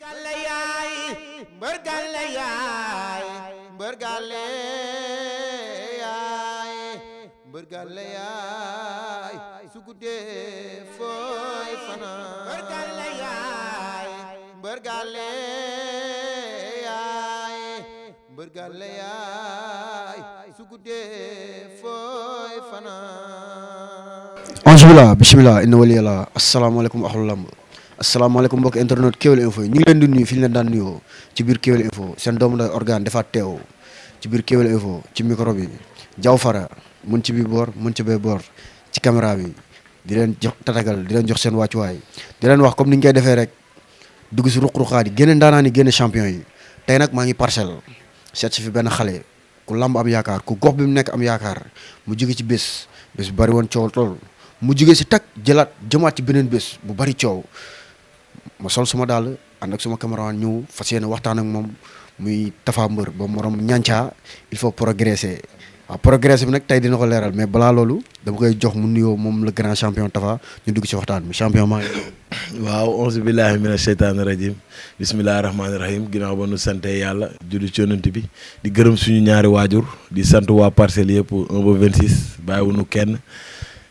gàlle yaay mbër gàlle yaay mbër gàlle yaay mbër gàlle yaay su guddee fooy fanaan mbër gàlle yaay mbër gàlle yaay mbër gàlle yaay su guddee fooy fanaan ange bismillah inna waliyallah asalaamaaleykum axlu lamb asalaamaaleykum mbokk internet Kewel Info yi ñu ngi leen di nuyu fi ñu leen daan nuyoo ci biir Kewel Info seen doomu nday organe dafa teew ci biir Kewel Info ci micro bi Diaw Fara mun ci bi boor mun ci bee boor ci caméra bi di leen jox tatagal di leen jox seen wàccuwaay di leen wax comme ni ñu koy defee rek dugg si ruq-ruqaat yi génne ndaanaan yi génne champion yi tey nag maa ngi parcelle seet si fi benn xale ku lamb am yaakaar ku gox bi mu nekk am yaakaar mu jóge ci bés bu bari woon coow tool mu jóge si tag jëmaat ci beneen bés bu bari coow ma sol suma daal ànd ak suma cameraman ñëw fas yéene waxtaan ak moom muy Tapha Mbeur ba morom ñanca il faut progresser waaw progresser bi nag tey dina ko leeral mais balaa loolu dama koy jox mu nuyoo moom le grand champion Tapha ñu dugg ci waxtaan bi champion maa ngi waaw auzu billahi mina sheytaani rajim bismillahi rahmaani rahim ginnaaw ba nu sante yàlla julli ci yonent bi di gërëm suñu ñaari waajur di sant waa Parcelles yëpp 1 ba 26 bàyyiwuñu kenn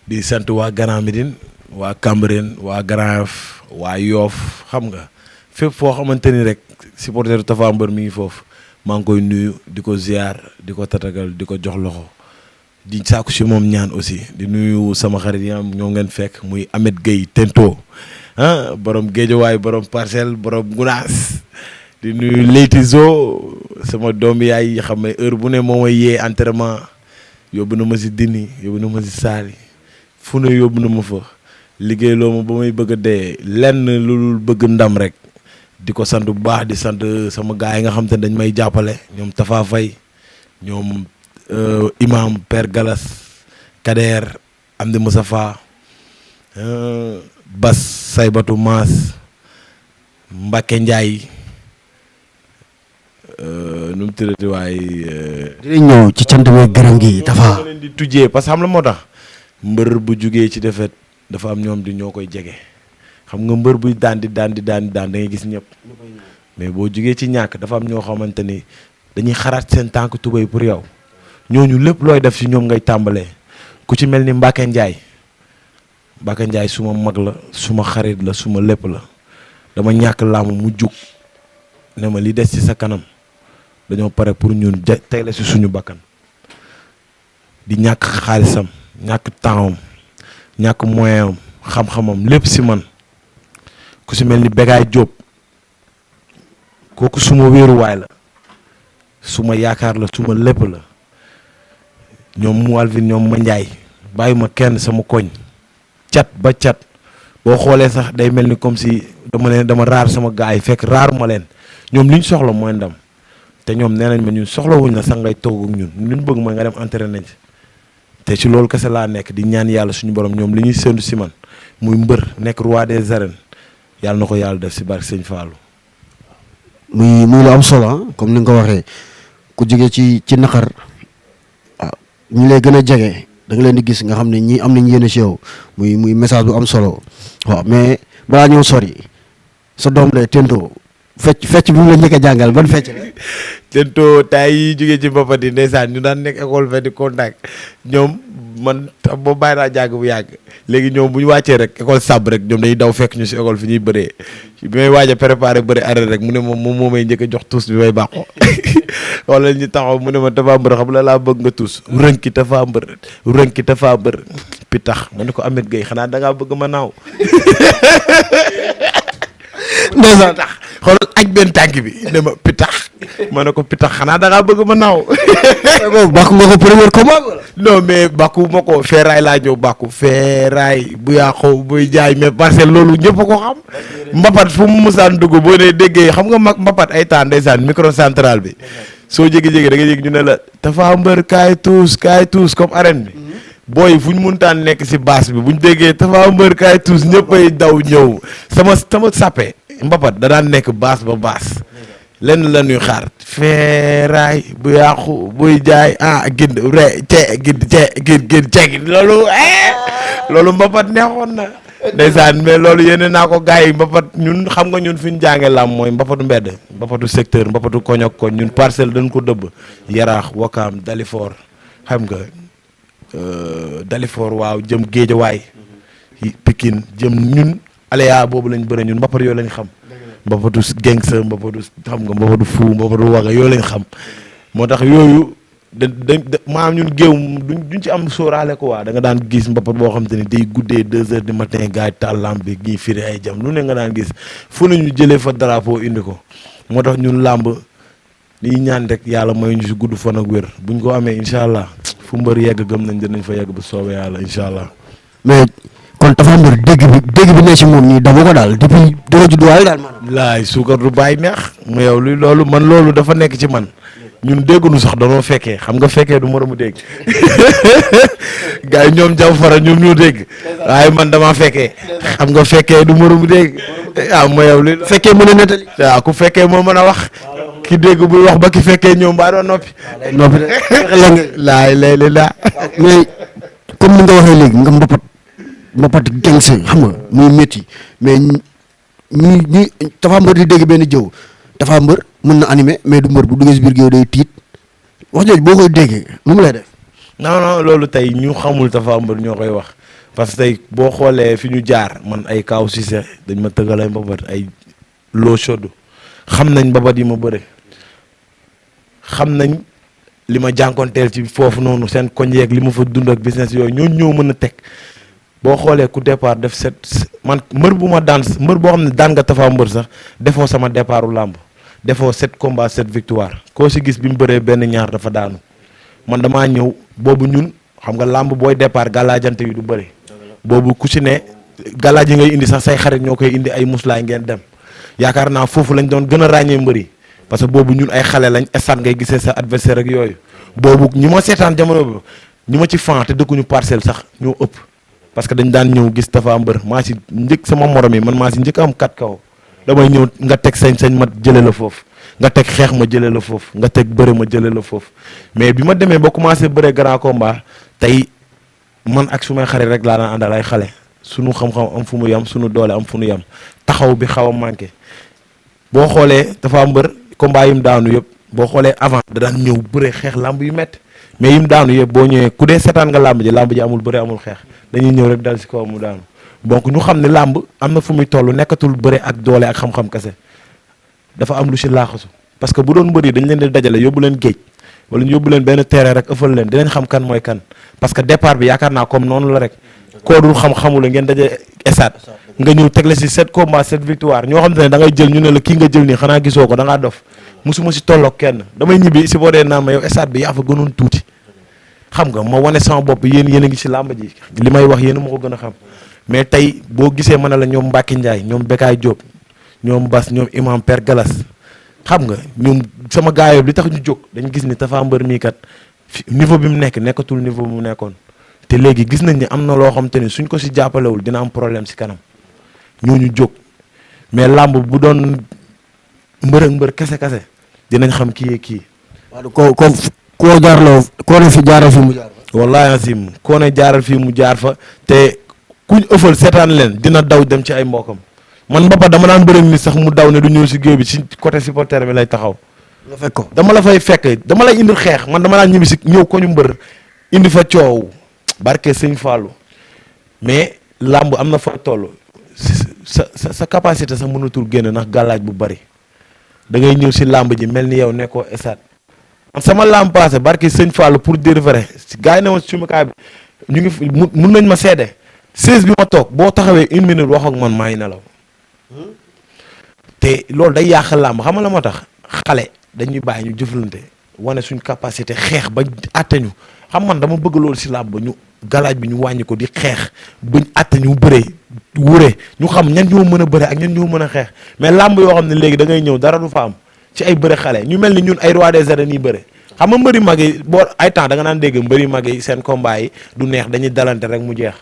di sant waa Grand Médine waa Cambérène waa Grand Yoff waa Yoff xam nga fépp foo xamante ni rek supporter Tapha Mbeur mi ngi foofu maa ngi koy nuyu di ko ziar di ko tatagal di ko jox loxo di sàkku si moom ñaan aussi di nuyu sama xarit yi ñoo ngeen fekk muy Ahmed Gueye Tento borom Géejawaay borom Parcelles borom Gunaas di nuyu Leyti Zo sama doom yaay yi xam ne heure bu ne moo may yee entraînement yóbbu na ma si dini yóbbu na ma si saali fu ne yóbbu na ma fa liggéey loo ma ba may bëgg a dee lenn lu bëgg ndam rek di ko sant bu baax di sant sama gars yi nga xam te ne dañ may jàppale ñoom Tafa Faye ñoom imam Père Galas Kader Amdi Moustapha Bas Saybatu Maas Mbacke Ndiaye nu mu tërati waaye dinañ ñëw ci cant bi gërëm gi Tapha leen di tujjee parce que xam la moo tax mbër bu jugee ci defet dafa am ñoom di ñoo koy jege xam nga mbër buy daan da ngay gis ñëpp mais boo jugee ci ñàkk dafa am ñoo xamante ni dañuy xaraat seen tànk tubéy pour yow ñooñu lépp looy def ci ñoom ngay tàmbalee ku ci mel ni Mbacke Ndiaye suma mag la suma xarit la suma lépp la dama ñàkk làmb mu jug ne ma li des ci sa kanam dañoo pare pour ñun tey la ci suñu bakkan di ñàkk xaalisam ñàkk tempsam ñàkk moyen am xam-xamam lépp si man ku si mel ni Begaay Diop kooku suma wéeruwaay la suma yaakaar la suma lépp la ñoom mu Alvin ñoom ma Njaay bàyyi ma kenn sama koñ cat ba cat boo xoolee sax day mel ni comme si dama raar sama gars yi fekk raaru ma leen ñoom li ñu soxla mooy ndam te ñoom nee nañ ma ñun soxlawuñ la sax ngay toog ak ñun li ñu bëgg mooy nga dem entraîner ci te ci loolu kese laa nekk di ñaan yàlla suñu borom ñoom li ñuy séntu si man muy mbër nekk roi des arènes yàlla na ko yàlla def si barke Sëñ Fallou. muy lu am solo comme ni nga ko waxee ku jógee ci naqar ñu lay gën a jege da nga leen di gis nga xam ne ñii am nañ yéene si yow muy message bu am solo waaw mais balaa ñëw sori sa doom de Tento fecc bi mu la njëkk a jàngal ban fecc la. Tento tay yi jógee ci mbapat yi ndeysaan ñu daan nekk école fe di contact ñoom man boo bàyyi naa jàng bu yàgg léegi ñoom bu ñu wàccee rek école sàbb rek ñoom dañuy daw fekk ñu si école fi ñuy bëree bi may waaj a préparé bëri arrêt rek mu ne moom moo may njëkk a jox tuus bi may bàqoo wala ñu taxaw mu ne ma Tapha Mbeur xam la laa bëgg nga tuus rënki Tapha Mbeur pitax ma ne ko Ahmed Gueye xanaa da ngaa bëgg ma naaw ndeysaan tax xoolal aj benn tànk bi ne ma pitax ma ne ko pitax xanaa da ngaa bëgg ma naaw. bàkku nga ko premier combat wala. non mais bàkku ma ko feeraay laa ñëw bàkku feeraay bu yàqu buy jaay mais parcelle loolu ñëpp a ko xam. mbapat fu mu musaan dugg boo nee déggee xam nga mag mbapat ay temps ndeysaan micro central bi soo jégi-jégi da nga yëg ñu ne la Tapha Mbeur kaay tuus comme arène bi. booy fu ñu mëntaan nekk si baas bi bu ñu déggee Tapha Mbeur kaay tuus ñëppay daw ñëw sama sappe mbapat da daan nekk baas ba baas lenn la ñuy xaar feeraay bu yàqu buy jaay gind re ce gind ce gind gind ce gind loolu mbapat neexoon na ndeysaan mais loolu yéene naa ko gars yi mbapat ñun xam nga ñun fi ñu jàngee làmb mooy mbapatu mbedd mbapatu secteur mbapatu koñ ak koñ ñun parcelle dañ ko dëbb yaraax wakaam dalifoor xam nga dalifoor waaw jëm géejawaay Pikine jëm ñun aléa boobu lañ bëre ñun mbapat yooyu lañ xam mbapatu geng sa mbapatu xam nga mbapatu fu mbapatu waga yooyu lañ xam moo tax yooyu maanaam ñun géew duñ ci am sóoraale ko waa da nga daan gis mbapat boo xam te ne day guddee 2 heures du matin gars yi taal lamb bi ñuy firi ay jam lu ne nga daan gis fu nañu jëlee fa drapeau indi ko moo tax ñun làmb liy ñaan rek yàlla may ñu si gudd fan ak wér buñ ko amee incha allah fu mbër yegg gëm nañ dinañ fa yegg ba soobee yàlla incha allah. mais kon Tapha Mbeur dégg bi ne si moom nii dama ko daal depuis dara judduwaale daal maanaam. laay suukar du bàyyi neex mu yow luy loolu man loolu dafa nekk ci man ñun dégguñu sax danoo fekkee xam nga fekkee du moromu dégg gars yi ñoom jaw fara ñoom ñoo dégg waaye man dama fekkee xam nga fekkee du moromu dégg ah mu yow luy fekkee mën a nettali. waaw ku fekkee moo mën a wax ki dégg buy wax ba ki fekkee ñoom baa doon noppi. noppi de laay lay laa mais comme ni nga waxee léegi nga mbapat geng sa xam nga muy métti mais ñi Tapha Mbeur di dégg benn jëw Tapha Mbeur mën na animé mais du mbër bu duggee si biir géew day tiit wax jooju boo koy déggee nu mu lay def. non loolu tey ñu xamul Tapha Mbeur ñoo koy wax parce que tey boo xoolee fi ñu jaar man ay Kaaw Cissé dañ ma tëggal ay mbapat ay loo chaude xam nañ mbapat yi ma bëre xam nañ li ma jànkonteel ci foofu noonu seen koñ yeeg li ma fa dund ak business yooyu ñooñu ñoo mën a teg boo xoolee ku départ def man mbër bu ma daan mbër boo xam ne daan nga Tapha Mbeur sax defoo sama départu làmb defoo 7 combats 7 victoire koo si gis bi mu bëree benn ñaar dafa daanu man damaa ñëw boobu ñun xam nga làmb booy départ galaajante yi du bëri boobu ku si ne galaaj yi ngay indi sax say xarit ñoo koy indi ay muslaay ngeen dem yaakaar naa foofu lañ doon gën a ràññee mbër yi parce que boobu ñun ay xale lañ stade ngay gisee sa adversaire ak yooyu boobu ñi ma seetaan jamono bi ñi ma ci fan te dëkkuñu parcelle sax ñoo ëpp parce que dañ daan ñëw gis Tapha Mbeur maa si njëkk sama morom yi man maa si njëkk am 4 kaw damay ñëw nga teg sañ-sañ ma jëlee la foofu nga teg xeex ma jëlee la foofu nga teg bëre ma jëlee la foofu mais bi ma demee ba commencé bëre grand combat tey man ak su may xarit rek laa daan àndal ay xale sunu xam-xam am fu mu yam sunu doole am fu nu yam taxaw bi xaw a manqué boo xoolee Tapha Mbeur combat yim daanu yëpp boo xoolee avant da daan ñëw bëre xeex lamb yu métti mais yim daanu yëpp boo ñëwee ku dee seetaan nga lamb ji amul bëre amul xeex dañuy ñëw rek dal si kaw mu daanu donc ñu xam ne làmb am na fu muy toll nekkatul bëre ak doole ak xam-xam kese dafa am lu si laaxasu parce que bu doon mbër yi dañ leen di dajale yóbbu leen géej wala ñu yóbbu leen benn terrain rek ëffal leen dinañ xam kan mooy kan parce que départ bi yaakaar naa comme noonu la rek koo dul xam-xamula ngeen daje esat nga ñëw tegle si 7 combats 7 victoire ñoo xam te ne da ngay jël ñu ne la kii nga jël nii xanaa gisoo ko da ngaa dof musuma si tolloog kenn damay ñibbi si boo dee naa ma yow esat bi yaa fa gënoon tuuti xam nga ma wane sama bopp yéen a ngi si làmb ji li may wax yéen a ma ko gën a xam mais tey boo gisee ma ne la ñoom Mbacke Ndiaye ñoom Bekaay Diop ñoom Bas ñoom Imam Père Galas xam nga ñoom sama gars yi li tax ñu jóg dañu gis ni Tapha Mbeur mii kat niveau bi mu nekkatul niveau bi mu nekkoon te léegi gis nañ ni am na loo xam te ni suñ ko si jàppalewul dina am problème si kanam ñooñu jóg mais làmb bu doon mbër ak mbër kese dinañ xam kii. waaw koo jaarloo koo ne fi jaaral fi mu jaar fa. wallaahi asim koo ne jaaral fii mu jaar fa te kuñ ëffal seetaan leen dina daw dem ci ay mbokam man Mbappa dama daan bëri ni sax mu daw ne du ñëw si géew bi si côté supporter bi lay taxaw. nga fekk ko dama la fay fekk dama lay indil xeex man dama daan ñibbi si ñëw ko ñu mbër indi fa coow barke sëñ Fallou mais làmb am na fa toll sa capacité sax mënatul génn ndax gàllaaj bu bari da ngay ñëw si làmb ji mel ni yow nekkoo esat man sama làmb passé barke sëñ Fallou pour dire vrai gars yi ne woon si sumikaay bi ñu ngi mun nañ ma seede 16 bi ma toog boo taxawee 1 minute wax ak man maa ngi nelaw te loolu day yàq làmb xam nga la moo tax xale dañuy bàyyi ñu jëflante wane suñ capacité xeex ba àtte ñu xam man dama bëgg loolu si làmb ñu galaaj bi ñu wàññi ko di xeex buñ àtte ñu bëree wure ñu xam ñan ñoo mën a bëre ak ñan ñoo mën a xeex mais làmb yoo xam ne léegi da ngay ñëw dara du fa am ci ay bëre xale ñu mel ni ñun ay roi des arènes yi bëre xam nga mbëri mag yi boo ay temps da nga naan dégg mbëri mag yi seen combat yi du neex dañuy dalante rek mu jeex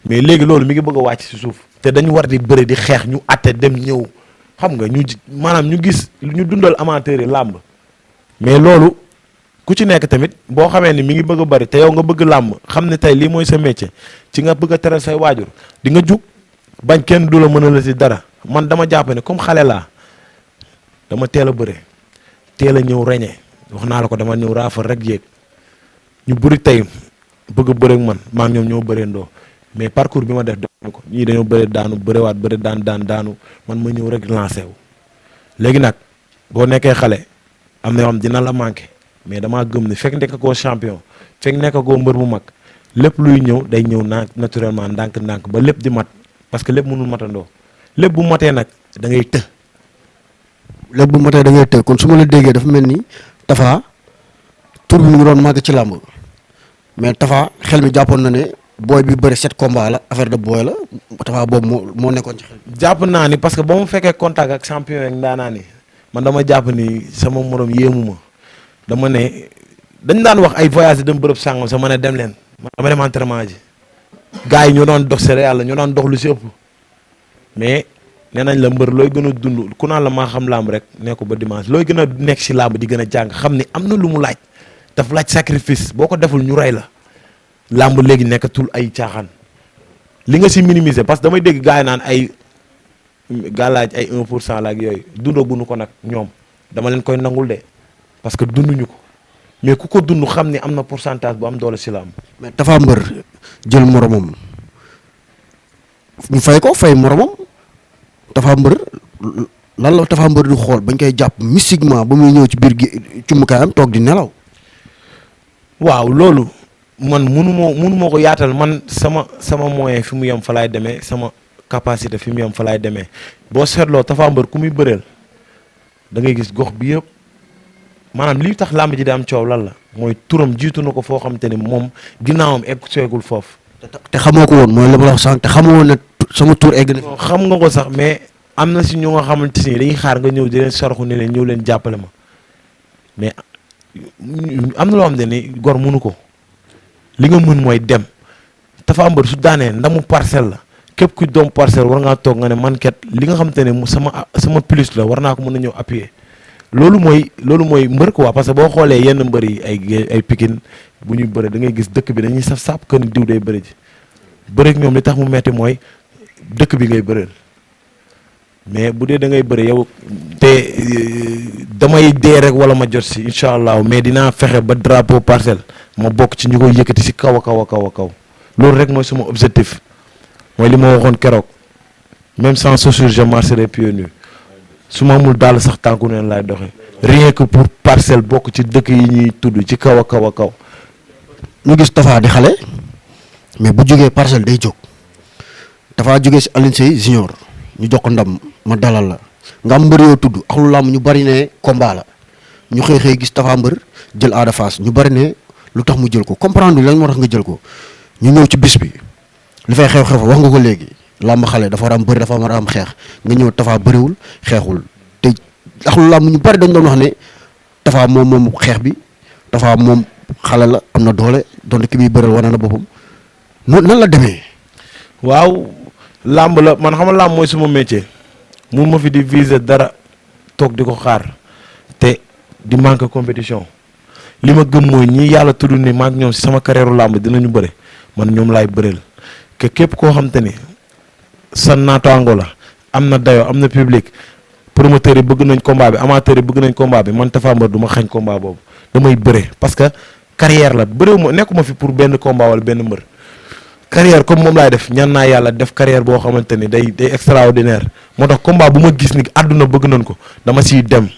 mais léegi loolu mi ngi bëgg a wàcc si suuf te dañu war di bëre di xeex ñu àtte dem ñëw xam nga ñu maanaam ñu gis ñu dundal amateur yi làmb mais loolu ku ci nekk tamit boo xamee ni mi ngi bëgg a bëri te yow nga bëgg làmb xam ne tey lii mooy sa métier ci nga bëgg a teral say waajur di nga jug bañ kenn du la mën a la si dara man dama jàpp ne comme xale laa dama teel a bëre teel a ñëw reñe wax naa la ko dama ñëw raafal rek yéeg ñu bëri tey bëgg a bëre ak man maa ngi ñoom ñoo bëree ndoo mais parcours bi ma def defuñu ko ñii dañoo bëre daanu bërewaat bëre daanu man ma ñëw rek lancé wu. léegi nag boo nekkee xale am na yoo xam dina la manqué mais damaa gëm ni fekk nekk koo champion fekk nekk koo mbër bu mag lépp luy ñëw day ñëw naturellement ndànk-ndànk ba lépp di mat parce que lépp mënul matandoo lépp bu matee nag da ngay të. lépp bu matee da ngay të kon su ma la déggee dafa mel ni Tapha tur bi mu ngi doon màgg ci làmb mais Tapha xel mi jàppoon na ne booy bi bëri 7 combats la affaire de booy la Tapha boobu moo nekkoon ci xel. jàpp naa ni parce que ba mu fekkee contact ak champion yeeg ndaanaa ni man dama jàpp ni sama morom yéemu ma dama ne dañ daan wax ay voyage dem bërëb sàngam sama ne dem leen dama dem entraînement ji gars yi ñoo doon dox sere yàlla ñoo doon dox lu si ëpp mais nee nañ la mbër looy gën a dund ku naan la maa xam làmb rek nee ko ba dimanche looy gën a nekk si làmb di gën a jàng xam ni am na lu mu laaj daf laaj sacrifice boo ko deful ñu rey la làmb léegi nekkatul ay caaxaan li nga si minimiser parce que damay dégg gars yi naan ay gàllaaj ay 1% la ak yooyu dundaguñu ko nag ñoom dama leen koy nangul de parce que dunduñu ko mais ku ko dund xam ni am na pourcentage bu am doole si làmb. mais Tapha mbër jël moromam ñu fay ko fay moromam Tapha mbër lan la Tapha mbër di xool bañ koy jàpp mystiquement ba muy ñëw ci biir gi cumbukaayam toog di nelaw. waaw loolu man munu moo ko yaatal man sama moyen fi mu yem fa laay demee sama capacité fi mu yem fa laay demee boo seetloo Tapha mbër ku muy bëreel da ngay gis gox bi yëpp maanaam li tax làmb ji di am coow lan la mooy turam jiitu na ko foo xam te ni moom ginnaawam egg seegul foofu. te xamoo ko woon mooy la ma la wax sànq te xamoo woon ne sama tur egg na. xam nga ko sax mais am na si ñu nga xamante ni dañuy xaar nga ñëw di leen saraxu ne leen ñëw leen jàppale ma mais am na loo xam ne ni gor mënu ko li nga mën mooy dem Tapha mbër su daanee ndamu parcelle la képp ku doom parcelle war ngaa toog nga ne man kat li nga xam te ne sama plus la war naa ko mën a ñëw appuyer loolu mooy mbër quoi parce que boo xoolee yenn mbër yi ay Pikine bu ñuy bëre da ngay gis dëkk bi dañuy saf sàpp que ni diw day bëri ji bëreeg ñoom li tax mu metti mooy dëkk bi ngay bëreel mais bu dee da ngay bëre yow te damay dee rek wala ma jot si incha allah mais dinaa fexe ba drapeau parcelle ma bokk ci ñu koy yëkkati si kaw a kaw a kaw a kaw loolu rek mooy sama objectif mooy li ma waxoon keroog même sans chaussure je marcherai pieds nus su ma amul daal sax tànku neen laay doxee rien que pour parcelle bokk ci dëkk yi ñuy tudd ci kaw a kaw a kaw. ñu gis Tapha di xale mais bu jógee parcelle day jóg Tapha jógee si Alioune Seye junior ñu jox ko ndam ma dalal la nga am mbër yoo tudd ak lu làmb ñu bari ne combat la ñu xëy gis Tapha mbër jël Ada Fass ñu bari ne lu tax mu jël ko comprendre lan moo tax nga jël ko ñu ñëw ci bis bi li fay xew wax nga ko léegi làmb xale dafa war a am bëri dafa war a am xeex nga ñëw Tapha bëriwul xeexul te ak lu làmb ñu bari dañ doon wax ne Tapha moom xeex bi Tapha moom xale la am na doole donte ki muy bëral wane na boppam noonu nan la demee. waaw làmb la man xam nga làmb mooy suma métier mun ma fi di viser dara toog di ko xaar te di manque compétition li ma gëm mooy ñii yàlla tudd ni maag ñoom si sama carrière làmb dinañu bëre man ñoom laay bëreel que képp koo xam te ni sa naataango la am na dayo am na public promoteurs yi bëgg nañ combat bi amateurs yi bëgg nañ combat bi man Tapha mbër du ma xañ combat boobu damay bëre parce que carrière la bëréew ma nekkuma fi pour benn combat wala benn mbër carrière comme moom laay def ñaan naa yàlla def carrière boo xamante ni day extraordinaire moo tax combat bu ma gis ni àdduna bëgg nañ ko dama siy dem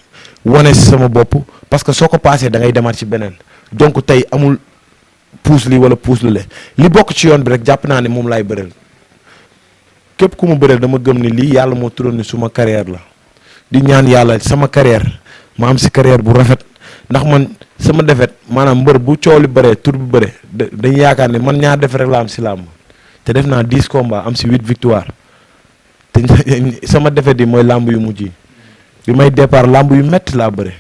wane si sama bopp parce que soo ko paasee da ngay demaat ci beneen donc tey amul puus li wala puus lu le li bokk ci yoon bi rek jàpp naa ne moom laay bëreel képp ku ma bëreel dama gëm ni lii yàlla moo turoon ni suma carrière la di ñaan yàlla sama carrière ma am si carrière bu rafet ndax man sama defet maanaam mbër bu coow li bëree tur bi bëree dañu yaakaar ne man ñaar defet rek la am si làmb te def naa 10 combats am si 8 victoire te sama defet yi mooy làmb yu mujj yi bi may départ làmb yu metti laa bëre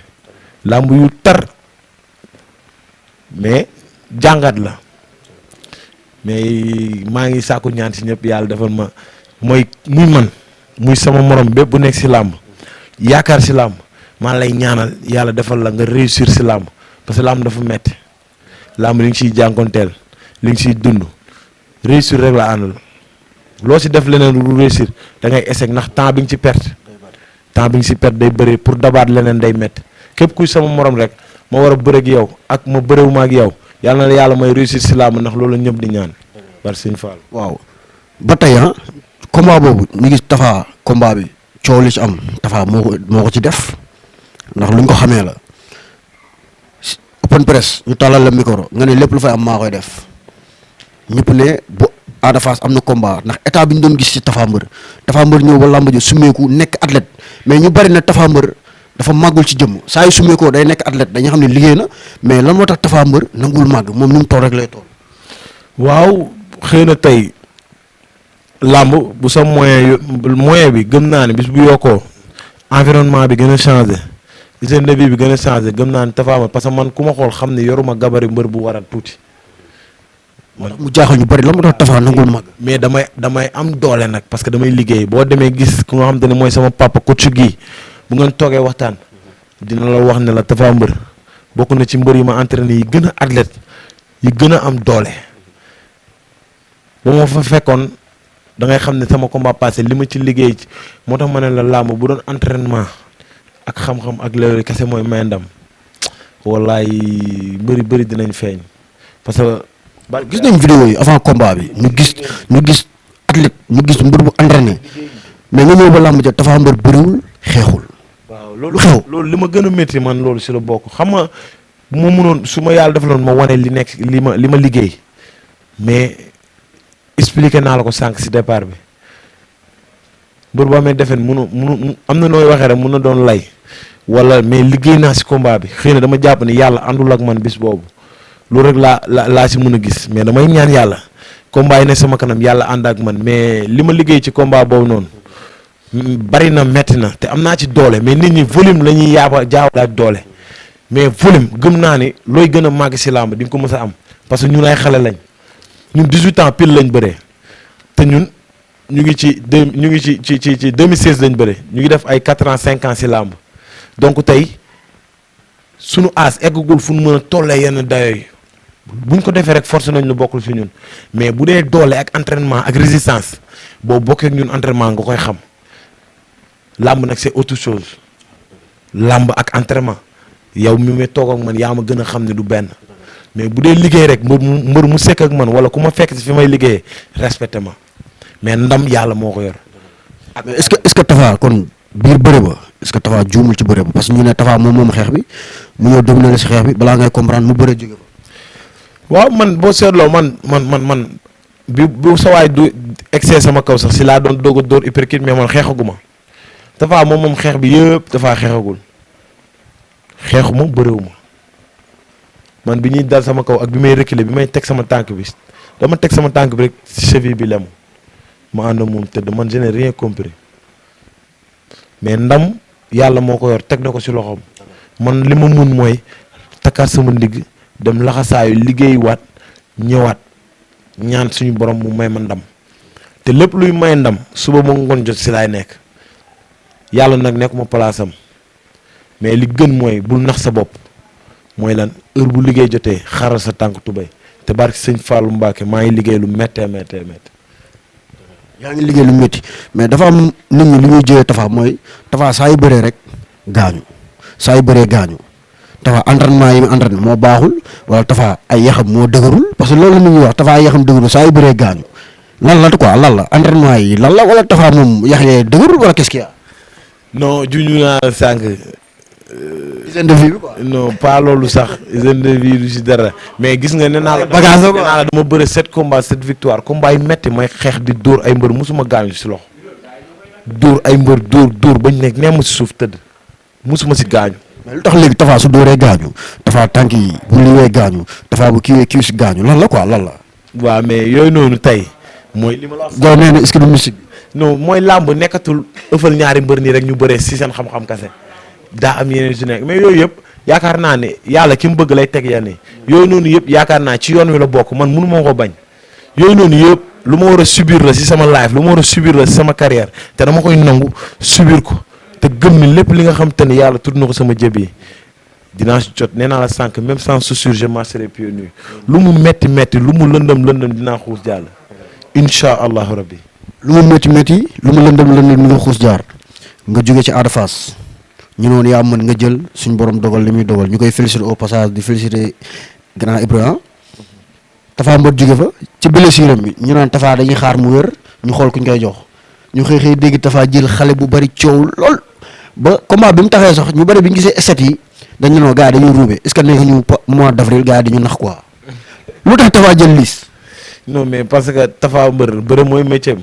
làmb yu tar mais jàngat la mais maa ngi sàkku ñaan si ñëpp yàlla defal ma mooy muy man muy sama morom bépp bu nekk si làmb yaakaar si làmb maa lay ñaanal yàlla defal la nga réussir si làmb parce que làmb dafa metti làmb li nga siy jànkonteel li nga siy dund réussir rek la àndal loo si def leneen lu réussir da ngay échec ndax temps bi nga ci perte temps bi nga si perte day bëri pour dabaat leneen day métti képp kuy sama morom rek ma war a bëre ak yow ak ma bëréwuma ak yow yàlla na yàlla may réussir si làmb ndax loolu ñëpp di ñaan bar Sëñ Fall. waaw ba tey combat boobu ñu gis Tapha combat bi coow li ci am Tapha moo ko ci def ndax luñ ko xamee la open press ñu tàllal la micro nga ne lépp lu fay am maa koy def ñëpp ne bu Ada Fass am na combat ndax état bi ñu doon gis ci Tapha Mbeur ñëw ba làmb ji sumeeku nekk athlète mais ñu bari na Tapha Mbeur dafa màggul ci jëmm saa yu sumeekoo day nekk athlète dañuy xam ne liggéey na mais lan moo tax Tapha Mbeur nangul màgg moom ni mu toll rek lay toll. waaw xëy na tey làmb bu sa moyen bi gëm naa ne bis bu yokkoo environnement bi gën a changé hygiène de vie bi gën a changé gëm naa ne Tapha Mbeur parce que man ku ma xool xam ne yoruma gabari mbër bu war a tuuti. mu jaaxal ñu bari lan moo tax Tapha nangul màgg. mais damay am doole nag parce que damay liggéey boo demee gis ku nga xam te ne mooy sama papa coach gi bu ngeen toogee waxtaan dina la wax ne la Tapha Mbeur bokk na ci mbër yi ma entraîné yi gën a athlète yi gën a am doole ba ma fa fekkoon da ngay xam ne sama combat passé li ma ci liggéey ci moo tax ma ne la làmb bu doon entraînement ak xam-xam ak léeg kese mooy may ndam wallaay bëri dinañ feeñ parce que. gis nañ vidéo yi avant combat bi ñu gis athlète ñu gis mbër bu entraîné mais nga ñëw ba làmb ja Tapha Mbeur bëriwul xeexul. waaw loolu li ma gën a métti man loolu si la bokk xam nga bu ma mënoon su ma yàlla defaloon ma wane li nekk li ma liggéey mais expliqué naa la ko sànq si départ bi mbër bu amee defen munu am na nooy waxee rek mun na doon lay wala mais liggéey naa si combat bi xëy na dama jàpp ni yàlla àndul ak man bis boobu loolu rek laa si mën a gis mais damay ñaan yàlla combat yi ne sama kanam yàlla ànd ak man mais li ma liggéey ci combat boobu noonu bari na metti na te am naa ci doole mais nit ñi volume la ñuy jaawale ak doole mais volume gëm naa ni looy gën a màgg si làmb di nga ko mës a am parce que ñun ay xale lañ ñun 18 ans pile lañ bëree te ñun ñu ngi ci 2016 lañ bëree ñu ngi def ay 4 ans 5 ans si làmb donc tey sunu aas eggagul fu nu mën a tollee yenn dayo yi buñ ko defee rek force nañ lu bokkul si ñun mais bu dee doole ak entraînement ak résistance boo bokkee ak ñun entraînement nga koy xam làmb nag c'est autre chose làmb ak entraînement yow mi may toog ak man yaa ma gën a xam ne du benn mais bu dee liggéey rek mbër mu sekk ak man wala ku ma fekk si fi may liggéeyee respecté ma mais ndam yàlla moo ko yor. mais est-ce que Tapha kon biir bëre ba est-ce que Tapha juumul ci bëre ba parce que ñu ne Tapha moom xeex bi mu ñëw dominer la si xeex bi balaa ngay comprendre mu bëre jóge fa. waaw man boo seetloo man bu sawaay du excès sama kaw sax si laa doon doog a dóor uppercut mais man xeexaguma Tapha moom xeex bi yëpp Tapha xeexagul xeexuma bëriwuma man bi ñuy dal sama kaw ak bi may reculer bi may teg sama tànk bi dama teg sama tànk bi rek si cheville bi lemu ma ànd moom tëdd man je n'ai rien compris mais ndam yàlla moo ko yor teg na ko si loxoom man li ma mun mooy takkaat sama ndigg dem laxasaayu liggéey waat ñëwaat ñaan suñu borom mu may ma ndam te lépp luy may ndam suba ba ngoon jot si laay nekk yàlla nag nekkuma place am mais li gën mooy bul nax sa bopp mooy lan heure bu liggéey jotee xaral sa tànk tubéy te barki sëñ Fallou Mbacke maa ngi liggéey lu méttee. yaa ngi liggéey lu métti mais dafa am nit ñi li ñuy jëlee Tapha mooy Tapha saa yu bëree rek gaañu saa yu bëree gaañu Tapha entraînement yi mu entraîné moo baaxul wala Tapha ay yaxam moo dëgërul parce que loolu nit ñi wax Tapha ay yaxam dëgërul saa yu bëree gaañu lan la quoi lan la entraînement yi lan la wala Tapha moom yax yee dëgërul wala qu'est-ce qu'il y a. non juñu naa sànq. hygiène de vie bi quoi. non pas loolu sax hygiène de vie du si dara mais gis nga nee naa la. bagage la quoi nee naa la dama bëre 7 combats 7 victoire combat yi metti may xeex di dóor ay mbër musuma gaañu si loxo dóor ay mbër dóor bañ nekk nee ma si suuf tëdd musuma si gaañu. mais lu tax léegi Tapha su dóoree gaañu Tapha tànk yi bu liwee gaañu Tapha bu kiiwee kiiw si gaañu lan la quoi lan la. waaw mais yooyu noonu tey mooy li ma la wax. gars nee na est-ce que du mystique. non mooy làmb nekkatul ëffal ñaari mbër nii rek ñu bëree si seen xam-xam kase daa am yeneen su nekk mais yooyu yëpp yaakaar naa ne yàlla ki mu bëgg lay teg yenn yooyu noonu yëpp yaakaar naa ci yoon wi la bokk man mënu ma ko bañ yooyu noonu yëpp lu ma war a subir la si sama life lu ma war a subir la si sama carrière te dama koy nangu subir ko te gëm ni lépp li nga xam te ne yàlla tudd na ko sama jëb yi dinaa si jot nee naa la sànq même sans chaussure je marcherai pieds nus lu mu metti lu mu lëndëm dinaa xuus jàll incha allahu rabbi lu mu métti lu mu lëndëm nga xuus jaar nga jóge ci Ada Fass ñu noonu yaa mën nga jël suñ borom dogal li muy dogal ñu koy féliciter au passage di féliciter grand Ibrahima Tapha Mbeur jóge fa ci blessure bi ñu naan Tapha dañuy xaar mu wér ñu xool kuñ koy jox ñu xëy dégg Tapha jël xale bu bari coow lool ba combat bi mu taxee sax ñu bari bi ñu gisee esset yi dañu noo gars yi dañuy ruube est-ce que nekk ñu mois d'avril gars yi dañu nax quoi lu tax Tapha jël liis. non mais parce que Tapha Mbeur bëre mooy métier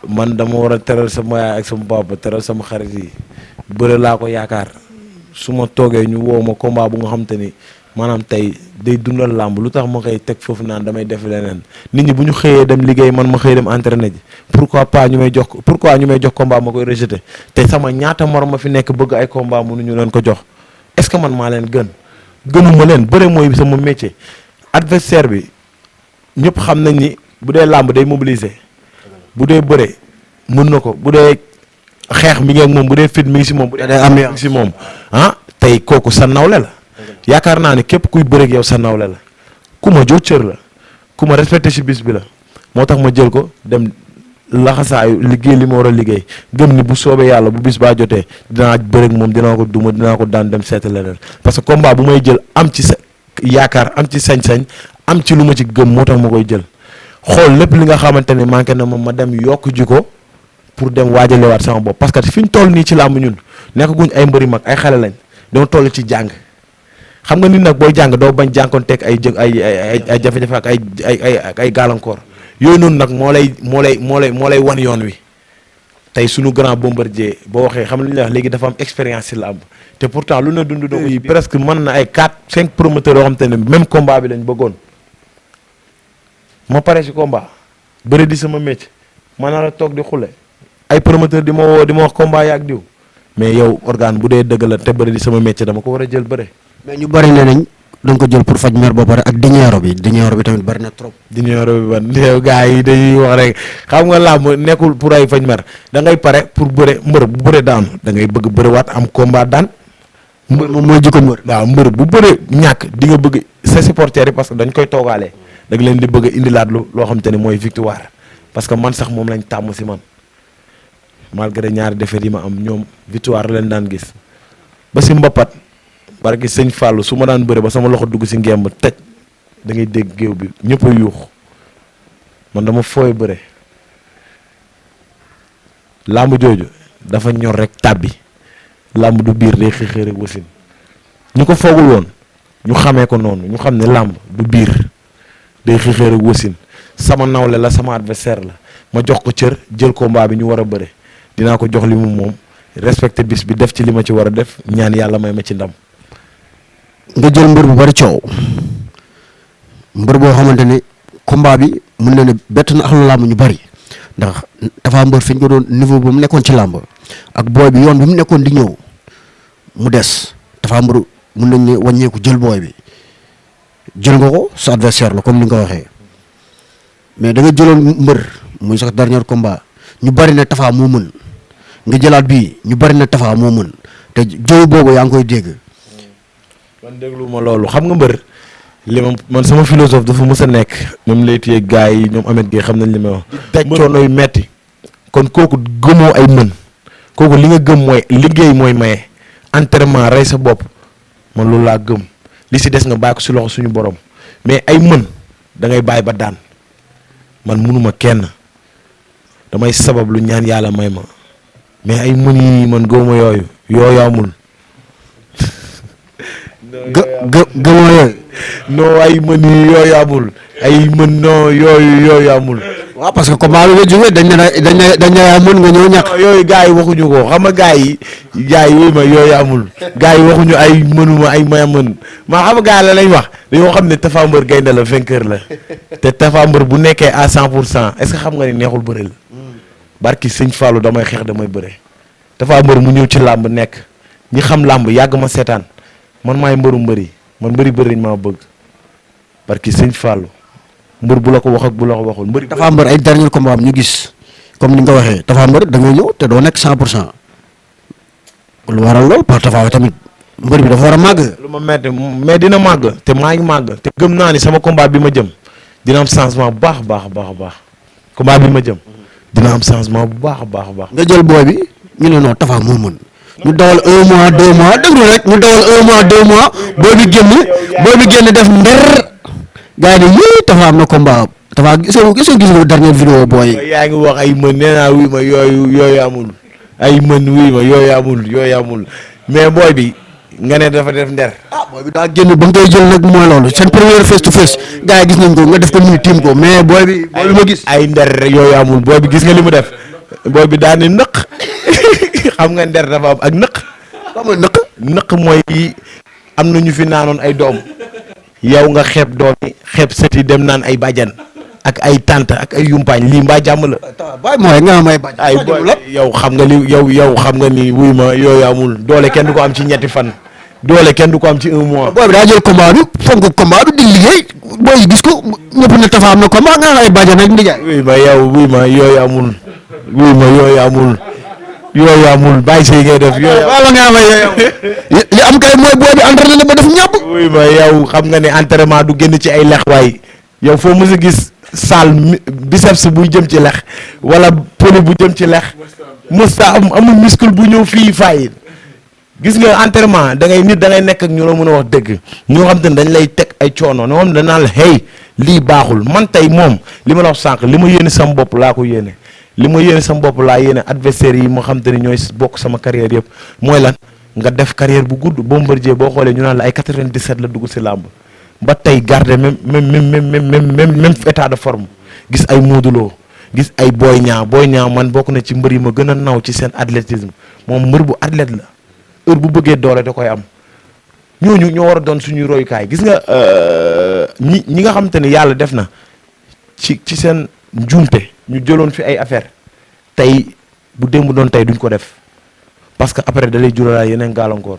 man dama war a teral sama yaay ak sama papa teral sama xarit yi bëre laa ko yaakaar su ma toogee ñu woo ma combat bu nga xam te ni maanaam tey day dundal làmb lu tax ma koy teg foofu naan damay def leneen nit ñi bu ñu xëyee dem liggéey man ma xëy dem entraîner ji pourquoi ñu may jox combat ma koy rejeter te sama ñaata morom ma fi nekk bëgg ay combat mënuñu leen ko jox est-ce que man maa leen gënuma leen bëre mooy sama métier adversaire bi ñëpp xam nañ ni bu dee làmb day mobiliser bu dee bëre mën na ko bu dee xeex mi ngi ak moom bu dee fit mi ngi si moom bu dee am mi ngi si moom tey kooku sa nawle la yaakaar naa ne képp kuy bëreeg yow sa nawle la ku ma jox cër la ku ma respecté si bis bi la moo tax ma jël ko dem laxasaayu liggéey li ma war a liggéey gëm ni bu soobee yàlla bu bis baa jotee dinaa bëreeg moom dinaa ko duma dinaa ko daan dem seeti leneen parce que combat bu may jël am ci sa yaakaar am ci sañ-sañ am ci lu ma ci gëm moo tax ma koy jël xool lépp li nga xamante ne manqué na ma dem yokk ji ko pour dem waajalewaat sama bopp parce que fi ñu toll nii ci làmb ñun nekkaguñ ay mbëri mag ay xale lañ doo toll ci jàng xam nga nit nag booy jàng doo bañ jànkoonteeg ay jafe-jafe ak ay gàllankoor yooyu noonu nag moo lay wan yoon wi tey sunu grand Bombardier boo waxee xam nga li ñuy wax léegi dafa am expérience ci làmb te pourtant lu ne dund doo yi presque mën na ay 4-5 promoteurs yoo xam te ne même combat bi lañ bëggoon ma pare ci combat bëri di sama métier ma nar a toog di xule ay promoteur di ma woo di ma wax combat yaak diw mais yow organe bu dee dëgg la te bëri di sama métier dama ko war a jël bëre. mais ñu bëri nee nañ da nga ko jël pour faj mer ba pare ak dinheero bi tamit bëri na trop. dinheero bi ban yow gars yi dañuy wax rek xam nga làmb nekkul pour ay faj mer da ngay pare pour bëre mbër bu bëre daanu da ngay bëgg bëriwaat am combat daan. mbër moom mooy jikko mbër. waaw mbër bu bëre ñàkk di nga bëgg sa supporters yi parce que dañ koy toogaalee da nga leen di bëgg a indilaat loo xam te ne mooy victoire parce que man sax moom lañ tàmm si man malgré ñaari défaites yi ma am ñoom victoire leen daan gis ba si mbapat barki sëñ Fallou su ma daan bëre ba sama loxo dugg si ngemb tëj da ngay dégg géew bi ñëpp a yuux man dama fooy bëre làmb jooju dafa ñor rek tàbbi làmb du biir day xëy rek wasin ñu ko foogul woon ñu xamee ko noonu ñu xam ne làmb du biir day xëy rek wasin sama nawle la sama adversaire la ma jox ko cër jël combat bi ñu war a bëre dinaa ko jox li mu moom respecté bis bi def ci li ma ci war a def ñaan yàlla may ma ci ndam. nga jël mbër bu bari coow mbër boo xamante ne combat bi mun na ne bett na axlu làmb ñu bari ndax Tapha Mbeur fi ñu ko doon niveau ba mu nekkoon ci làmb ak booy bi yoon bi mu nekkoon di ñëw mu des Tapha Mbeur mun nañ ne wàññeeku jël booy bi jël nga ko sa adversaire la comme ni nga ko waxee mais da nga jëloon mbër muy sax dernier combat ñu bari na Tapha moo mën nga jëlaat bii ñu bari na Tapha moo mën te jëw boobu yaa ngi koy dégg. man déglu ma loolu xam nga mbër li ma man sama philosophe dafa mës a nekk même lay téye gars yi ñoom Ameth Gueye xam nañ li may wax. daj coono yu metti kon kooku gëmoo ay mën kooku li nga gëm mooy liggéey mooy maye entraînement rey sa bopp man loolu laa gëm li si des nga bàyyi ko si loxo suñu borom mais ay mën da ngay bàyyi ba daan man mënuma kenn damay sabab lu ñaan yàlla may ma mais ay mën yi man gëwuma yooyu amul. gëmoo yooyu. non ay mën yi yooyu amul ay mën non yooyu amul. waaw parce que comment nga jógee dañ ne mën nga ñëw ñàkk. yooyu gars yi waxuñu ko xam nga gars yi yooyu amul gars yi waxuñu ay mënuma ay may mën maa xam nga gars la lañ wax dañoo xam ne Tapha Mbeur gaynde la vainqueur la te Tapha Mbeur bu nekkee à 100% est-ce que xam nga ni neexul bëre la barki sëñ Fallou damay xeex damay bëre Tapha Mbeur mu ñëw ci làmb nekk ñi xam làmb yàgg ma seetaan man maay mbëru mbëri man bëri maa bëgg barki sëñ Fallou mbër bu la ko wax ak bu la ko waxul mbëri. Tapha Mbeur ay dernier combat am ñu gis comme ni nga ko waxee Tapha Mbeur da ngay ñëw te doo nekk 100% lu waral lool parce que Tapha tamit mbër bi dafa war a màgg. lu ma metti mais dina màgg te maa ngi màgg te gëm naa ni sama combat bi ma jëm dina am changement bu baax combat bi ma jëm dina am changement bu baax a baax a baax. nga jël booy bi ñu ne non Tapha moo mën mu dawal 1 mois 2 mois déglu rek mu dawal 1 mois 2 mois booy bi génn def nder gars yi ne yii Tapha am na combat Tapha gis nga dernière vidéo booy yi. yaa ngi wax ay mën nee naa wuy ma yooyu amul ay mën wuy ma yooyu amul mais booy bi nga ne dafa def nder. booy bi daa génn ba nga koy jël nag mooy loolu seen première face to face gars yi gis nañ ko nga def ko nii tiim ko mais booy bi ma gis. ay nder yooyu amul booy bi gis nga li mu def booy bi daa ne nëq xam nga nder dafa am ak nëq. xam nga nëq mooy am na ñu fi naanoon ay doom yow nga xeeb doom yi xeeb sët yi dem naan ay bàjjan ak ay tante ak ay yumpaañ lii mbaa jàmm la. bàyyi mooy nga am ay bàjjan. ay booy yow xam nga li yow xam nga ni wuy ma yooyu amul doole kenn du ko am ci ñetti fan. doole kenn du ko am ci 1 mois. booy bi daa jël combat bi fonk combat bi di liggéey booy gis ko ñëpp ne Tapha am na combat nga ay bàjjan ak ndijaay. wuy ma yooyu amul. wuy ma yooyu amul bàyyi see ngay def. wala nga am li am kay mooy booy bi entraîné na ba def ñàpp. wuy ma yow xam nga ne entraînement du génn ci ay lex waay yow foo mës a gis salle biceps buy jëm ci lex wala poli bu jëm ci lex mësta amul muscle bu ñëw fii fay. gis nga entraînement da ngay nekk ak ñu la mën a wax dëgg ñoo xam te ne dañ lay teg ay coono ñoo xam ne dañ naan la hey lii baaxul man tey moom li ma la wax sànq li ma yéene sama bopp laa ko yéene li ma yéene sama bopp laa yéene adversaire yi ma xam te ne ñooy bokk sama carrière yëpp mooy lan nga def carrière bu gudd Bombardier boo xoolee ñu naan la ay 97 la dugg si làmb ba tey garder même état de forme gis ay Modou Lo gis ay Boy Niang man bokk na ci mbër yi ma gën a naw ci seen athlétisme moom mbër bu athlète la heure bu bëggee doole da koy am ñooñu ñoo war a doon suñuy royukaay gis nga ñi nga xam te ne yàlla def na ci seen njuumte ñu jëloon fi ay affaire tey bu démb doon tey duñ ko def parce que après da lay juralaay yeneen gàllankoor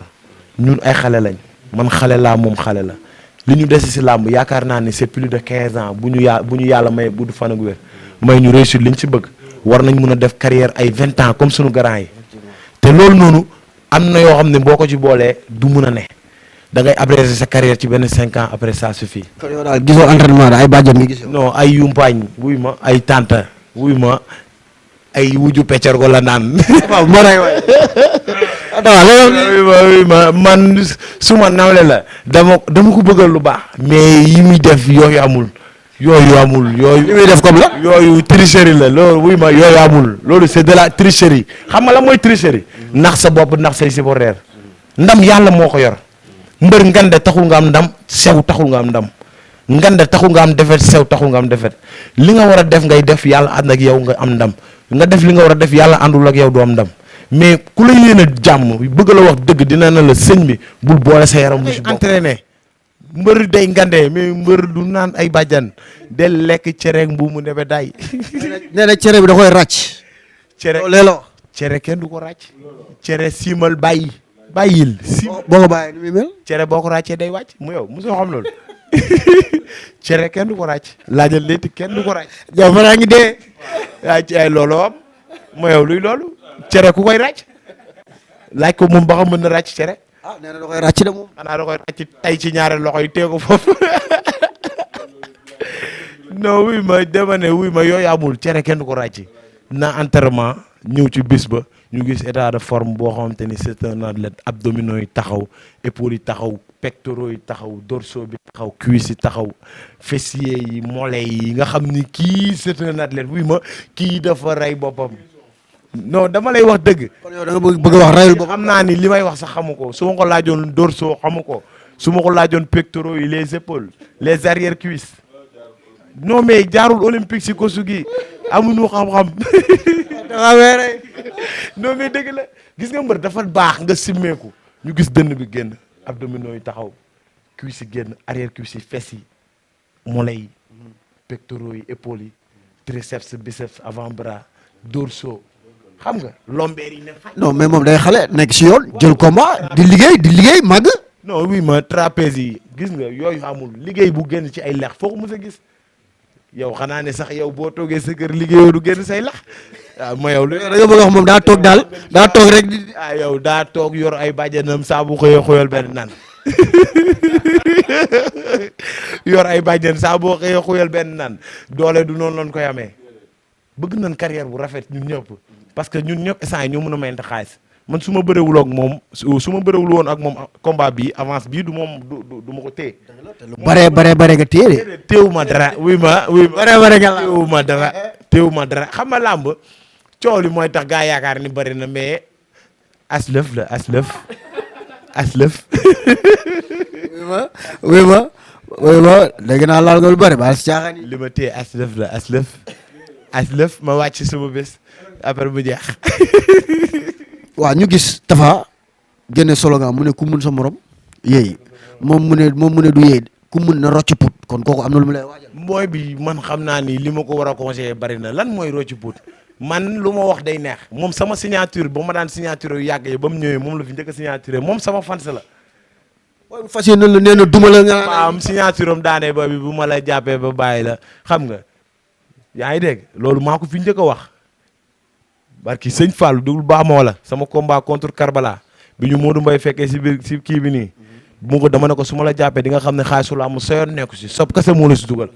ñun ay xale lañ man xale laa moom xale la li ñu desi si làmb yaakaar naa ni c'est plus de 15 ans bu ñu yàlla may bu du fan ak wér may ñu réussir liñ ci bëgg war nañ mun a def carrière ay 20 ans comme suñu grand yi te loolu noonu am na yoo xam ne boo ko ci boolee du mun a ne da ngay abréger sa carrière ci benn 5 ans après ça suffit. kon yow daal gisoo entraînement daal ay bàjjan nga gis. non ay yumpaañ wuy ma ay tanta wuy ma ay wuju peccar ko la naan. waaw moo rey waay. wuy ma man su ma nawle la dama ko bëggal lu baax. mais yi muy def yooyu amul. li muy def comme la. yooyu tricherie la loolu wuy ma yooyu amul loolu c'est de la tricherie xam nga la mooy tricherie. nax sa bopp nax say supporter ndam yàlla moo ko yor. mbër ngande taxul nga am ndam sew taxul nga am ndam ngande taxul nga am defet sew taxul nga am defet li nga war a def ngay def yàlla ànd ak yow nga am ndam nga def li nga war a def yàlla àndul ak yow doo am ndam mais ku la yéene jàmm bëgg la wax dëgg dina na la sëñ bi bul boole sa yaram bu si bopp entraîné mbër day ngande mais mbër du naan ay bàjjan del lekk cere mbu mu nebe day nee na cere bi da koy ràcc. cere kenn du ko ràcc cere siimal bàyyil si boo ko bàyyee ni muy mel. cere boo ko ràccee day wàcc mu yow mosoo xam loolu cere kenn du ko ràcc laajal léegi kenn du ko ràcc. Jaafara ngi dee. ay loolu am mu yow luy loolu cere ku koy ràcc laaj ko moom ba xam mën na ràcc cere. nee na da koy ràcc de moom. xanaa da koy ràcc tay ci ñaari loxo yi tee ko foofu non wuy ma dama ne wuy ma yooyu amul cere kenn du ko ràcc na entraînement ñëw ci bis ba. ñu gis état de forme boo xamante ni c'est un athlète abdominaux yi taxaw épaules yi taxaw pectoraux yi taxaw dorsaux bi taxaw cuisses yi taxaw fessiers yi mollets yi nga xam ni kii c'est un athlète wuy ma kii dafa rey boppam non dama lay wax dëgg. kon yow da nga bëgg wax reyul boppam. xam naa ni li may wax sax xamu ko su ma ko laajoon dorsaux xamu ko su ma ko laajoon pectoraux yi les épaules les arrière cuisses non mais jaarul olympique si ko sugi amuñu xam-xam. non mais dëgg la gis nga mbër dafa baax nga simmeeku ñu gis dënn bi génn abdominaux yi taxaw cuisse yi génn arrière cuisse yi fesses yi mollets yi pectoraux yi épaules yi triceps biceps avant-bras dorsaux xam nga lombaires yi ne fay. non mais moom day xale nekk si yoon jël combat di liggéey màgg. non oui ma trapèze yi gis nga yooyu amul liggéey bu génn ci ay lex foo ko mës a gis yow xanaa ne sax yow boo toogee sa kër liggéeyoo du génn say lex. waaw ma yow da nga bëgg wax moom daa toog rek di. yow daa toog yor ay bàjjanam saa bu xëyee xuyal benn nan yor ay bàjjan saa boo xëyee xuyal benn nan doole du noonu lañ koy amee bëgg nañ carrière bu rafet ñun ñëpp parce que ñun ñëpp instant yi ñoo mën a mayante xaalis man su ma bëreewul ak moom su ma bëreewul woon ak moom combat bii avance bii du moom du ma ko téye. lu bare nga téye de. téewu ma dara téewu ma dara téewu ma dara xam nga làmb coow li mooy tax gaa yaakaar ni bëri na mais aslëf la aslëf. oui ma dégg naa laal nga lu bëri baal si caaxaan yi. li ma téye aslëf la aslëf ma wàcc sama bés après bu jeex. waaw ñu gis Tapha génne slogan mu ne ku mun sa morom yéey moom mu ne du yéey ku mun na rocc put kon kooku am na lu mu lay waajal. mooy bi man xam naa ni li ma ko war a conseiller bari na lan mooy rocc put man lu ma wax day neex moom sama signature ba ma daan signature yu yàgg yi ba mu ñëwee moom la fi njëkk a signature moom sama fans la. waaye bu fas yéene la nee na duma la nga. am signature am daanee ba bi bu ma la jàppee ba bàyyi la xam nga yaa ngi dégg loolu maa ko fi njëkk a wax. barki sëñ Fallou dugul baax moo la sama combat contre Karbala bi ñu Modou Mbaye fekkee si biir si kii bi nii bu ko dama ne ko su ma la jàppee di nga xam ne xaalisu la am soyoon nekku si sob kese moo la si dugal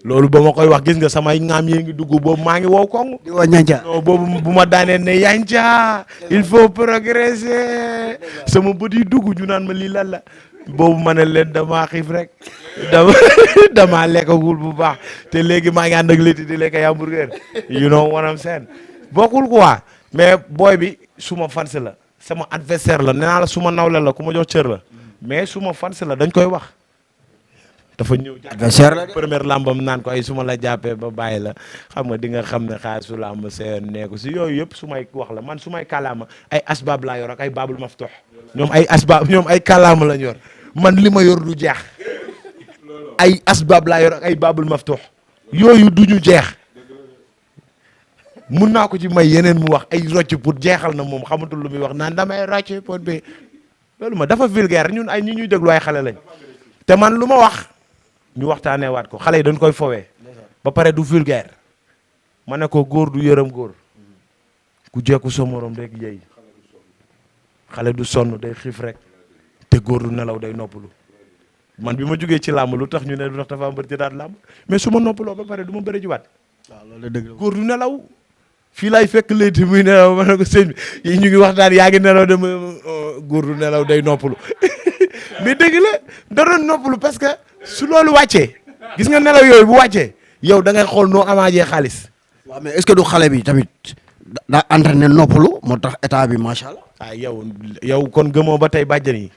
loolu ba ma koy wax gis nga samay ŋaam yee ngi dugg boobu maa ngi wow koŋ. di woo ñanca non boobu bu ma daanee ne yanca il faut progresser sama bët yi dugg ñu naan ma lii lan la boobu ma ne leen damaa xiif rek damaa lekkagul bu baax te léegi maa ngi ànd ak létti di lekk hamburger you know what I'm saying bokkul quoi mais booy bi suma fans la sama adversaire la nee naa la suma nawle la ku ma jox cër la mais suma fans la dañ koy wax dafa ñëw adversaire la première lambam naan ko ay suma la jàppee ba bàyyi la xam nga di nga xam ne xaar su lamb seen nekku si yooyu yëpp su may wax la man su may kàllaama ay asbaab laa yor ak ay baabul maftuh ñoom ay asbaab ñoom ay kàllaama lañ yor man li ma yor du jeex ay asbaab laa yor ak ay baabul maftuh yooyu duñu jeex mun naa ko ci may yeneen mu wax ay rocc pour jeexal na moom xamatul lu muy wax naan damay rocc pour bi loolu ma dafa vulgaire ñun ay ñi ñuy déglu ay xale lañ te man lu ma wax ñu waxtaanee waat ko xale yi dañ koy fowee ba pare du vulgaire ma ne ko góor du yërëm góor ku jekku sa morom rek yey xale du sonn day xiif rek te góor du nelaw day noppalu man bi ma jógee ci làmb lu tax ñu ne lu tax dafa mbër ci daat làmb mais su ma noppaloo ba pare du ma bëri ji waat waaw loolu dëgg la góor du nelaw fii laay fekk léegi muy nelaw ma ne ko sëñ bi ñu ngi waxtaan yaa ngi nelaw dama góor du nelaw day noppalu mais dëgg la da doon noppalu parce que su loolu wàccee gis nga nelaw yooyu bu wàccee yow da ngay xool noo amaajee xaalis. waaw mais est-ce que du xale bi tamit daa entraîné noppalu moo tax état bi macha allah. ah yow kon gëmoo ba tey bàjjen yi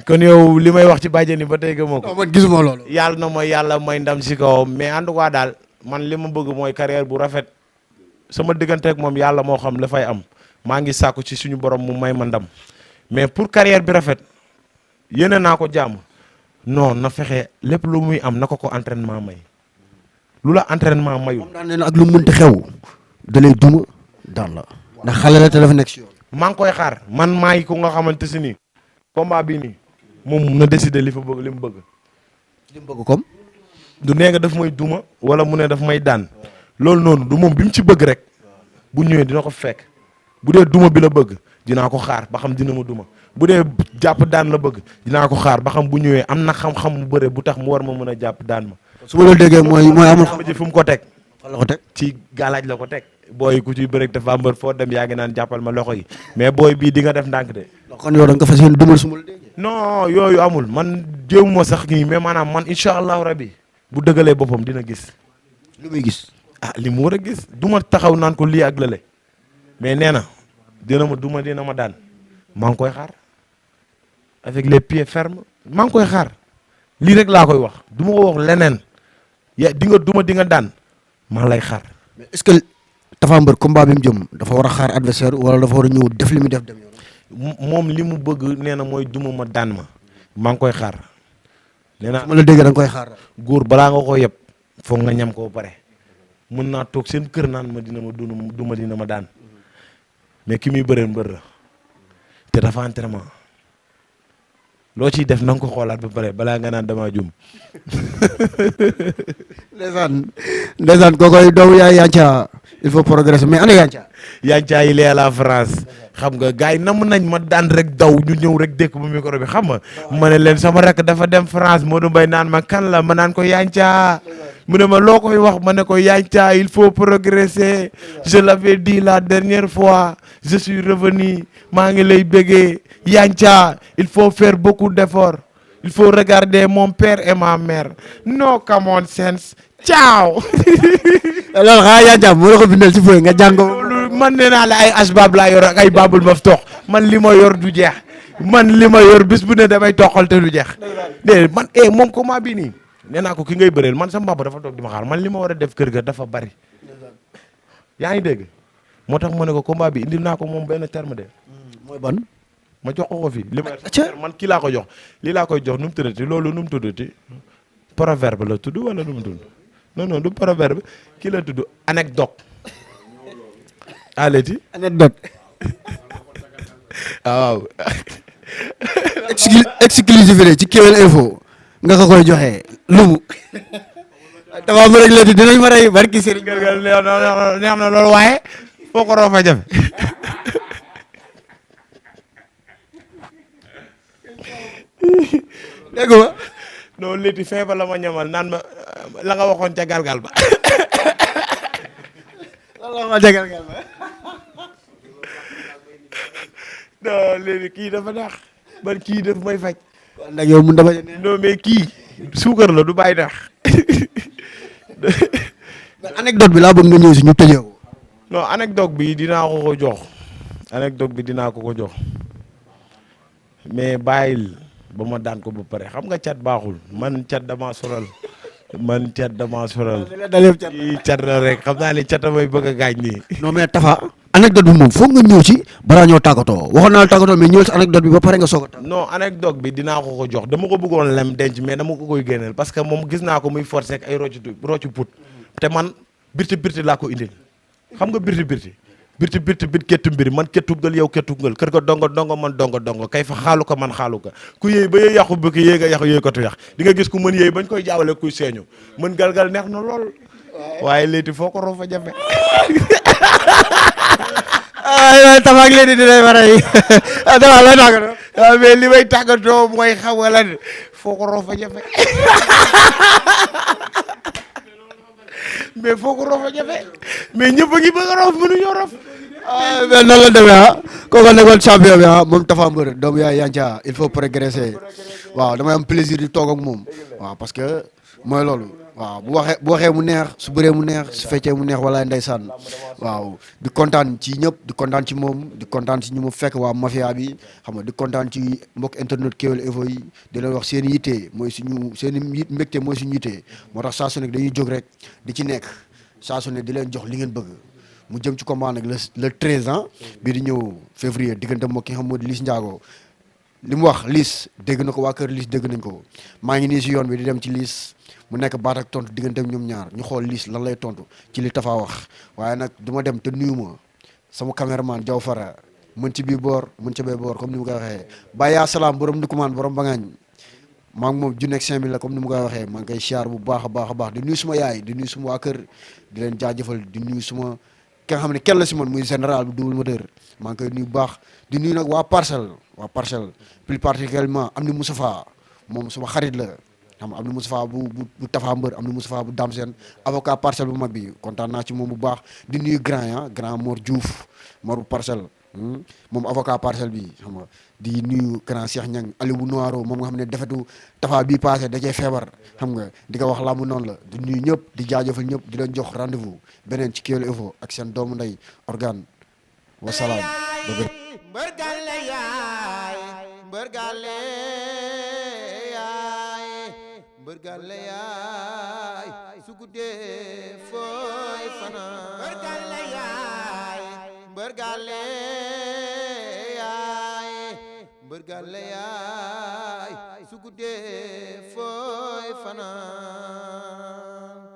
kon yow li may wax ci bàjjen yi ba tey gëmoo ko. non man gisuma loolu. yàlla na ma yàlla may ndam si kawam mais en tout cas daal man li ma bëgg mooy carrière bu rafet. sama digganteeg moom yàlla moo xam la fay am maa ngi sàkku ci suñu borom mu may ma ndam mais pour carrière bi rafet yéene naa ko jàmm non na fexe lépp lu muy am na ko entraînement may lu la entraînement mayul. moom daan ne ak lu mu mënti xew da lay duma daan la ndax xale la te dafa nekk si yoon. maa ngi koy xaar man maay ku nga xamante si nii combat bii nii moom na décider li fa bëgg li mu bëgg. li mu bëgg comme. du nee nga daf may duma wala mu ne daf may daan. loolu noonu du moom bi mu ci bëgg rek bu ñëwee dina ko fekk bu dee duma bi la bëgg dinaa ko xaar ba xam dina ma duma bu dee jàpp daan la bëgg dinaa ko xaar ba xam bu ñëwee am na xam-xam bu bëre bu tax mu war ma mën a jàpp daan ma. su ma la déggee mooy amul xam ji fu mu ko teg. fan la ko teg ci galaaj la ko teg. booy ku ciy bëre dafa mbër foo dem yaa ngi naan jàppal ma loxo yi mais booy bii di nga def ndànk de. kon yow da nga ko fas yéene dumal su ma la déggee. non yooyu amul man jéem ma sax nii mais maanaam man incha allahu rabi bu dëggalee boppam dina gis. lu muy gis. ah li mu war a gis du ma taxaw naan ko lii ak lële mais nee na dina ma daan maa ngi koy xaar avec les pieds fermes maa ngi koy xaar lii rek laa koy wax du ma ko wax leneen di nga daan maa ngi lay xaar. mais est-ce que Tapha Mbeur combat bi mu jëm dafa war a xaar adversaire wala dafa war a ñëw def li mu def dem yoon. moom li mu bëgg nee na mooy duma ma daan ma maa ngi koy xaar. nee naa su ma la déggee da nga koy xaar. góor balaa nga ko yëpp foog nga ñam ko ba pare. mën naa toog seen kër naan ma dina ma daan mais ki muy bëreel mbër la te dafa entraînement loo ciy def na nga ko xoolaat ba pare balaa nga naan damaa jum. ndeysaan kookoy doomu yaay Yanca il faut progresser mais ana Yanca. Yanca il est à la France xam nga gars yi namm nañ ma daan rek daw ñu ñëw rek dékk bu micro bi xam nga ma ne leen sama rek dafa dem France Modou Mbaye naan ma kan la ma naan ko Yanca mu ne ma loo koy wax ma ne ko Yantia il faut progresser je l'avais dit la dernière fois je suis revenu maa ngi lay bëggee Yantia il faut faire beaucoup d'efforts il faut regarder mon père et ma mère no common sense ciao. loolu xanaa Yantia moo la ko bindal ci fooy nga jàng ko. loolu man nee naa la ay asbab laa yor ak ay babul maf tox man li ma yor du jeex man li ma yor bis bu ne damay toxal te du jeex déedéet man moom combat bii nii nee naa ko ki ngay bëreel man sama papa dafa toog di ma xaar man li ma war a def kër ga dafa bari yaa ngi dégg moo tax ma ne ko combat bi indil naa ko moom benn terme de. mooy ban. ma jox ko fi li ma man kii laa ko jox lii laa koy jox nu mu tuddati loolu nu mu tuddati proverbe la tudd wala nu mu tudd non du proverbe kii la tudd anecdote aleti anecdote. waaw. exclusivité ci Kewel Info nga ko koy joxe lumu. dafa am rek léegi dinañ ma rey barki Serigne. neex na loolu waaye foo ko roo fa jafe. dégg nga. non léegi feebar la ma ñamal naan ma la nga waxoon ca galgal ba. la ma jagal gal ba. non léegi kii dafa nax man kii daf may faj. waaw nag yow mun dafa ne. non mais kii suukar la du bàyyi nax. anecdote bi laa bëgg nga ñëw si ñu tëjee ko. non anecdote bi dinaa ko ko jox anecdote bi dinaa ko ko jox mais bàyyil ba ma daan ko ba pare xam nga cat baaxul man cat dama sonal man cat dama sonal kii cat la rek xam naa ne cat may bëgg a gaañ nii. non mais Tafa. anecdote bi moom foog nga ñëw ci balaa ñoo tàggatoo waxoon naa la tàggatoo mais ñëwal si anecdote bi ba pare nga soog a. non anecdote bi dinaa ko ko jox dama ko bëggoon lem denc mais dama ko koy génneel parce que moom gis naa ko muy forcé ak ay roccu put te man birti laa ko indil xam nga birti bit kettu mbiri man kettu ngal yow kettu ngal kër ga dongo man dongo kay fa xaalu ko man xaalu ko ku yéey ba yéey yàqu bëgg yéey nga yàqu yéey ko tu yàq di nga gis ku mën yéey bañ koy jaawale kuy seeñu mën galgal neex na lool waaye léegi foo ko roo fa jafe. ay Tafa ak léegi dinañ ma rey dama lay tàggatoo. waaw mais li may tàggatoo mooy xam nga lan foo ko roo fa jafe. mais foo ko roof a jafe mais ñëpp a ngi bëgg a roof mënuñoo roof. mais noonu la demee kooku nekkoon champion bi moom Tapha Mbeur doomu yaay Yantia il faut progresser waaw damay am plaisir di toog ak moom waaw parce que mooy loolu waaw bu waxee mu neex su bëree mu neex su feccee mu neex walaay ndeysaan waaw di kontaan ci ñëpp di kontaan ci moom di kontaan ci ñu mu fekk waa mafia bi xam nga di kontaan ci mbokk internet Kewel Info yi di leen wax seen yitte mooy suñu seen mbégte mooy suñu yitte moo tax saa su nekk dañuy jóg rek di ci nekk saa su ne di leen jox li ngeen bëgg mu jëm ci combat nag le 13 ans bii di ñëw février diggante moo ki nga xam moo di Liss Ndiago li mu wax Liss dégg na ko waa kër Liss dégg nañ ko maa ngi nii si yoon bi di dem ci Liss mu nekk baat ak tontu diggante ñoom ñaar ñu xool Liss lan lay tontu ci li Tapha wax waaye nag du ma dem te nuyu ma sama caméraman Diaw Fara mën ci bii boor mën ci bee boor comme ni mu koy waxee Baye Salaam borom Ndoukoumane borom Bangañ maa ngi moom ju nekk 5000 la comme ni mu koy waxee maa ngi koy siyaar bu baax a baax a baax di nuyu suma yaay di nuyu suma waa kër di leen jaajëfal di nuyu suma ki nga xam ne kenn la si man muy général bi double moteur maa ngi koy nuyu bu baax di nuyu nag waa parcelle plus particulièrement am ni Moustapha moom suma xarit la xam nga am ni Moustapha bu Tapha Mbeur am ni Moustapha bu Dame Sène avocat parcelle bu mag bi kontaan naa ci moom bu baax di nuyu grand Mor Diouf Mor bu parcelle moom avocat parcelle bi xam nga di nuyu grand Cheikh Niang Aliou bu Noiro moom nga xam ne defetu Tapha bii passé da cee feebar xam nga di ko wax làmb noonu la di nuyu ñëpp di jaajëfal ñëpp di leen jox rendez-vous beneen ci Kewel Info ak seen doomu ndey Organe wasalaam. mbër gàlle yaay mbër gàlle yaay mbër gàlle yaay su guddee fooy fanaan mbër gàlle yaay mbër gàlle yaay mbër gàlle yaay su guddee fooy fanaan